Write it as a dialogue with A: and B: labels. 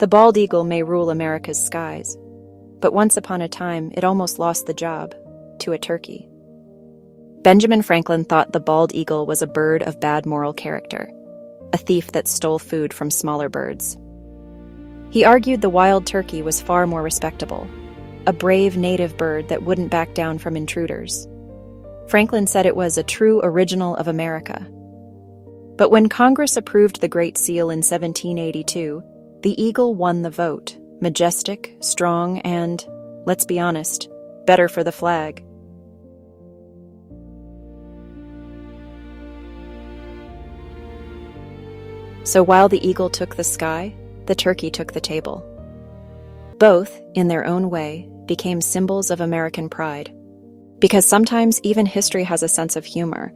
A: The bald eagle may rule America's skies, but once upon a time it almost lost the job to a turkey. Benjamin Franklin thought the bald eagle was a bird of bad moral character, a thief that stole food from smaller birds. He argued the wild turkey was far more respectable, a brave native bird that wouldn't back down from intruders. Franklin said it was a true original of America. But when Congress approved the Great Seal in 1782, the eagle won the vote, majestic, strong, and, let's be honest, better for the flag. So while the eagle took the sky, the turkey took the table. Both, in their own way, became symbols of American pride. Because sometimes even history has a sense of humor,